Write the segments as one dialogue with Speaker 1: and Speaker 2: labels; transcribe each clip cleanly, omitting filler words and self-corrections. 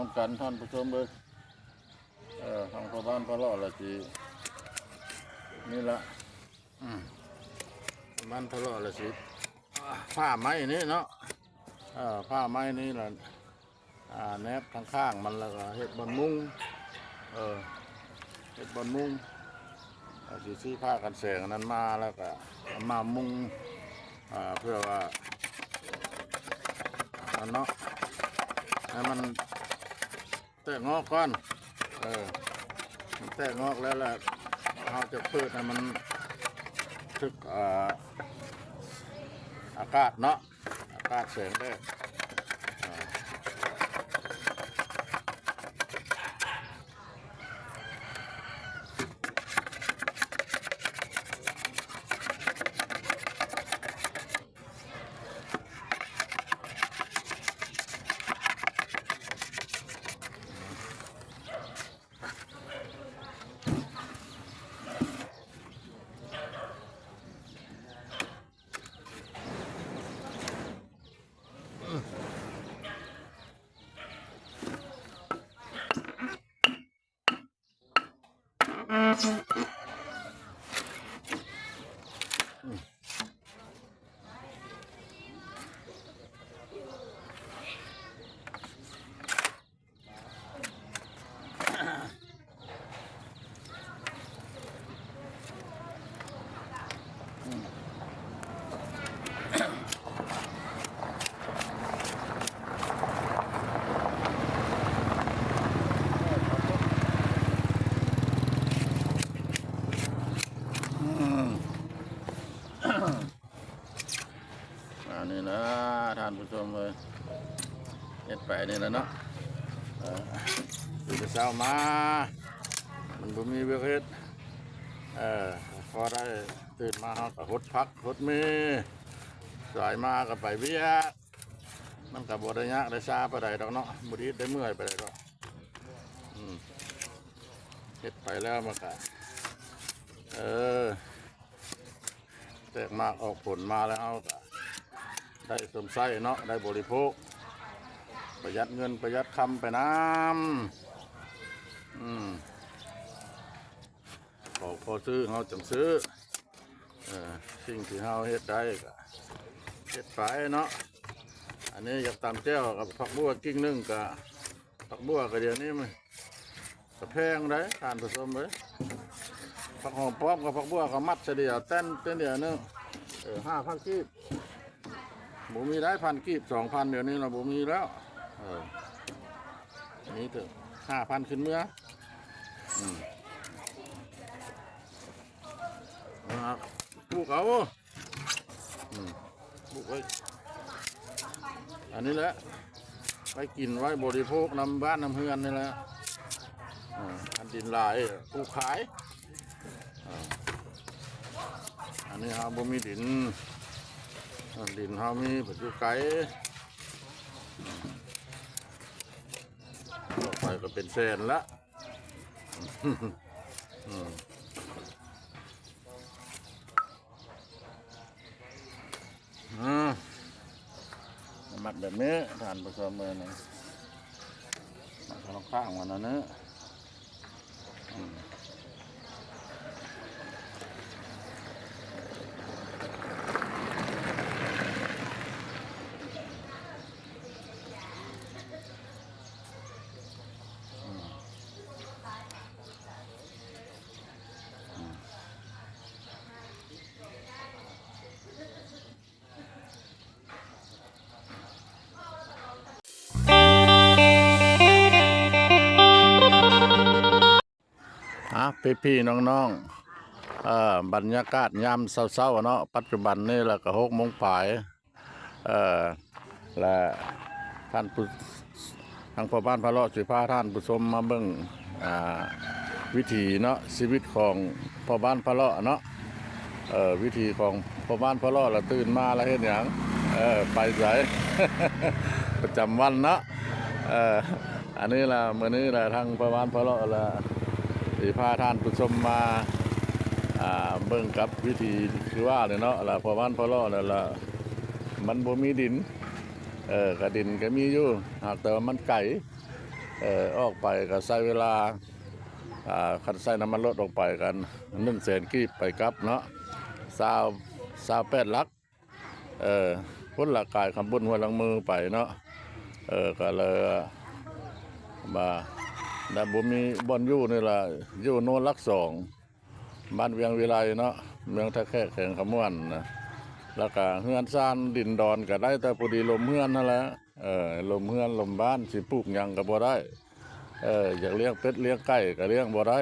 Speaker 1: น้ำกันท่านผู้ชมเลยทางพ่อบ้านพ่อเลาะละสินี่ละบ้านพ่อเลาะละสิผ้าไม้นี่เนาะผ้าไม้นี่ละแนบข้างๆมันแล้วก็เห็ดบอนมุ้งเห็ดบอนมุ้งสิซื้อผ้ากันแสงนั้นมาแล้วก็มามุ้งเพื่อว่าเนาะให้มันแตกงอกก่อนมันแตกงอกแล้วแหละเราจะเปิดให้มันทึกอากาศเนาะอากาศแสงได้นี่นะท่านผู้ชมเลยเฮ็ดไปนี่แล้วเนาะตื่นเช้ามามันบ่มีเวียกเฮ็ดพอได้ตื่นมาเขาก็หดพักหดมือสายมาก็ไปเวียกมันก็บ่ได้ยากได้ช้าไปได้ดอกเนาะบ่ได้ได้เมื่อยไปได้ดอกเฮ็ดไปแล้วมันก็แตกมากออกผลมาแล้วเอาก็ได้สมไส้เนาะได้บริโภคประหยัดเงินประหยัดคำไปน้ำพอซื้อเขาจังซื้อสิ่งที่เขาเฮ็ดได้ก็เฮ็ดไปเนาะอันนี้อยากตำแจ้วกับผักบัวกิ้งนึ่งกับผักบัวกับเดี๋ยวนี้มันกระแพงได้ทานผสมเลยผักหอมป้อมกับผักบัวกับมัดเสียเดียวเต้นเดียวนึง5,000 กีบบุมีได้1,000 กีบ 2,000เดี๋ยวนี้เราบุมีแล้วนี่เถอะ5,000ขึ้นเมื่อปลูกเอาปลูกไว้อันนี้แหละไปกินไว้บริโภคนำบ้านนำเฮือนนี่แหละอันดินลายปลูกขายอันนี้เราบุมีดินเขามีปัจจุบันต่อไปก็เป็นแสนละมัดแบบนี้ทานผสมเลยนะมัดข้างวันนั้นนะพี่น้องบรรยากาศยามเศร้าๆเนาะปัจจุบันนี่แหละก็6 โมงปลายและท่านผู้ทางพ่อบ้านพระเลาะสิพาท่านผู้ชมมาเบิ่งวิถีเนาะชีวิตของพ่อบ้านพระเลาะเนาะวิถีของพ่อบ้านพระเลาะละตื่นมาแล้วเฮ็ดหยังไปไส ประจำวันเนาะอันนี้ล่ะมื้อนี้ล่ะทางพ่อบ้านพระเลาะละสิพาท่านผู้ชมมาเบิ่งกับวิธีคือว่าเนี่ยเนาะล่ะพอบ้านพอล่อเนี่ยล่ะมันบ่มีดินกระดินก็มีอยู่หากแต่ว่ามันไก่ ออกไปก็ใช้เวลาคันใช้น้ำมันรถออกไปกัน100,000กีบไปกลับเนาะ28ลักพ้นหลักกายคำบุญหัวลังมือไปเนาะก็เลยมาแต่บุมีบอนอยู่นี่ล่ะอยู่โนนลักสองบ้านเวียงวิไลเนาะเมืองท่าแค่แข่งขมวนนะแล้วก็เฮือนซ่านดินดอนก็ได้แต่พอดีลมเฮือนนั่นแหละลมเฮือนลมบ้านสิปลูกหยังก็บ่ได้อยากเลี้ยงเป็ดเลี้ยงไก่ก็เลี้ยงบ่ได้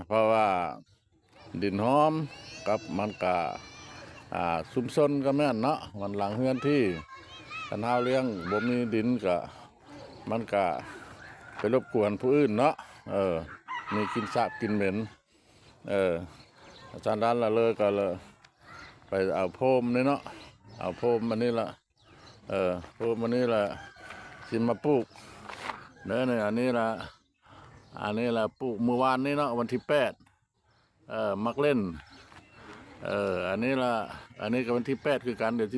Speaker 1: เพราะว่าดินหอมกับมันกะซุมซนก็แม่นเนาะมันหลังเฮือนที่คันเฮาเลี้ยงบ่มีดินก็มันกะไปรบกวนผู้อื่นเนาะมีกินสาบกินเหม็นอาจารย์ด้านละเลยก็เลยไปเอาโพมนี่เนาะเอาโพมมันนี่ละโพมมันนี่ละสิมาปลูกเด้อเนี่ยอันนี้ละปลูกเมื่อวานนี้เนาะวันที่8มักเล่นอันนี้ก็วันที่8คือการเดือน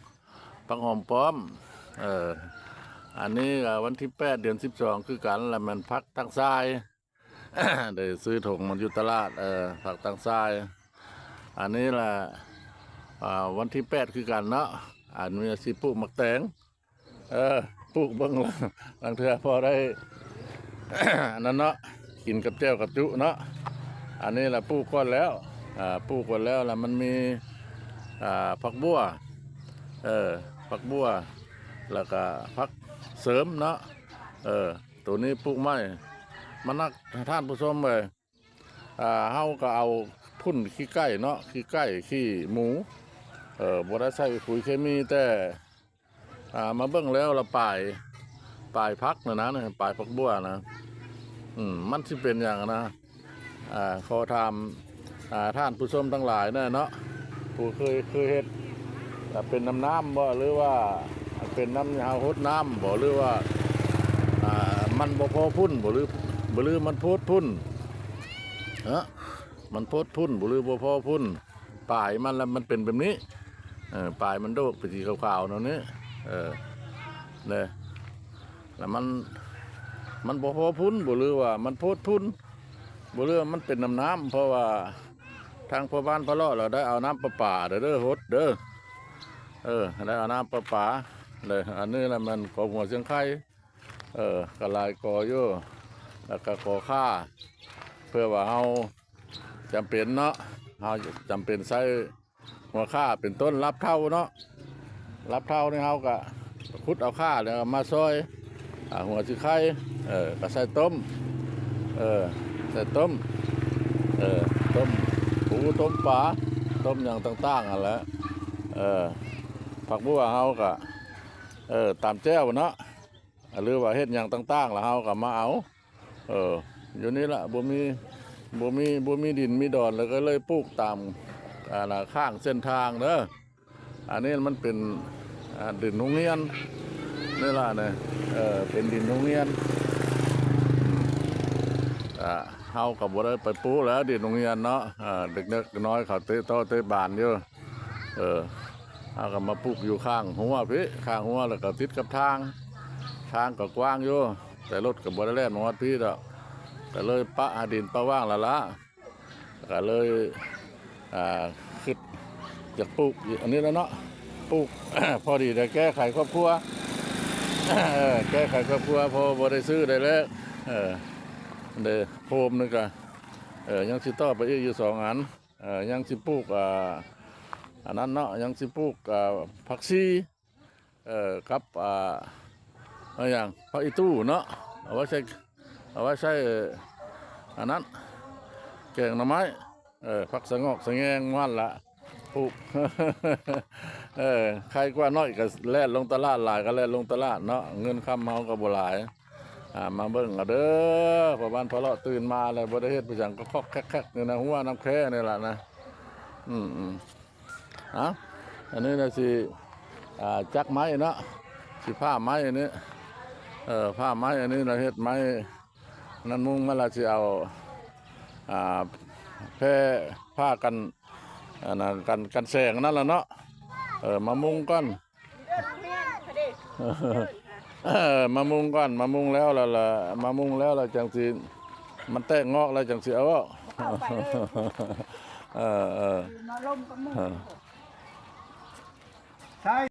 Speaker 1: 12ปังหอมป้อมอันนี้ก็วันที่8เดือน12คือกันแล้วมันพักทางทราย ได้ซื้อถุงมันอยู่ตลาดผักทางทรายอันนี้ล่ะวันที่8คือกันเนาะอันมีสิปลูกมักแตงปลูกเบิ่งละบางเทื่อพอได้ อันนั้นเนาะกินกับแจ่วกับจุเนาะอันนี้ล่ะปลูกก่อนแล้วปลูกก่อนแล้วล่ะมันมีผักบัวผักบัวแล้วก็ผักเสริมเนาะตัวนี้ปลูกไม้มันนักท่านผู้ชมเลยเฮาก็เอาพุ่นขี้ไก่เนาะขี้ไก่ขี้หมูบ่ได้ใส่ปุ๋ยเคมีแต่มาเบิ่งแล้วละปลายพักนะปลายผักบัวนะมันสิเป็นอย่างนะขอถามท่านผู้ชมทั้งหลายเนาะผู้เคยเฮ็ดเป็นน้ำบ่หรือว่าเป็นน้ำยาหดน้ำบ่หรือว่ามันบ่พอพุ่นบ่หรือมันโพดพุ่นมันโพดพุ่นบ่หรือบ่พอพุ่นปลายมันแล้วมันเป็นแบบนี้ปลายมันโดกเป็นสีขาวๆเนาะนี่เนี่ยแล้วมันบ่พอพุ่นบ่หรือว่ามันโพดพุ่นบ่หรือมันเป็นน้ำเพราะว่าทางพ่อบ้านพ่อเลาะเราได้เอาน้ำประปาเด้อฮดเด้อได้เอาน้ำประปาเลยอันนี้แหละมันของหัวเชียงไข่กระลายกออยู่แล้วก็กอค่าเพื่อว่าเราจำเป็นเนาะเราจำเป็นใช้หัวค่าเป็นต้นรับเท่าเนาะรับเท่านี่เราก็ขุดเอาค่าแล้วมาซอยหัวเชียงไข่ก็ใส่ต้มใส่ต้มต้มปูต้มปลาต้มอย่างต่างๆอะไรผักบัวเราก็ตามแจ้วเนาะหรือว่าเฮ็ดอย่างต่างๆแล้วเราก็มาเอาอยู่นี่ละบ่มีดินมีดอนแล้วก็เลยปลูกตามข้างเส้นทางเด้ออันนี้มันเป็นดินโรงเรียนนี่ล่ะเนี่ยเป็นดินโรงเรียนเฮากับบ่ได้ไปปลูกแล้วดินโรงเรียนเนาะเด็กๆน้อยเขาเตะโตเตะบานอยู่เอาก็มาปลูกอยู่ข้างหัวพี่ข้างหัวแล้วก็ติดกับทางก็กว้างอยู่แต่รถกับบ่ได้แล่นมาวัดพี่ดอกก็เลยปะดินปะว่างละก็เลยคิดอยากปลูกอันนี้แล้วเนาะปลูก พอดีได้แก้ไขครอบครัว แก้ไขครอบครัวพอบ่ได้ซื้อได้แล้วเด้โพมนึงก็ยังสิต่อไปอีกอยู่2 อันยังสิปลูกอันนั้นเนาะยังสิปลูกผักชีกับอย่างผักอีตู้เนาะเอาไว้ใช้อันนั้นแกงหน่อไม้ผักสะงอกสะแงงมันละปลูก ใครกว่าน้อยก็แล่นลงตลาดหลายก็แล่นลงตลาดเนาะเงินคำเฮาก็บ่หลายมาเบิ่งเอาเด้อพ่อบ้านพ่อเลาะตื่นมาแล้วบ่ได้เฮ็ดไปจังก็คอกแคกๆนี่นะหัวน้ำแค่นี่ล่ะนะอันนี้นะสิจักไม้เนาะสิผ้าไม้อันนี้ผ้าไม้อันนี้เราเฮ็ดไม้นั่นมุ้งมาละสิเอาแพร่ผ้ากันกันแสงนั่นล่ะเนาะมามุ้งก่อน มามุงก่อนมามุงแล้วล่ะมามุงแล้วล่ะจังสิมันแตกงอกแล้วจังสิเอา
Speaker 2: เข้าไปเลย
Speaker 1: เออ
Speaker 2: นอนล่มก็มุ่ง
Speaker 1: เออ
Speaker 3: ใช่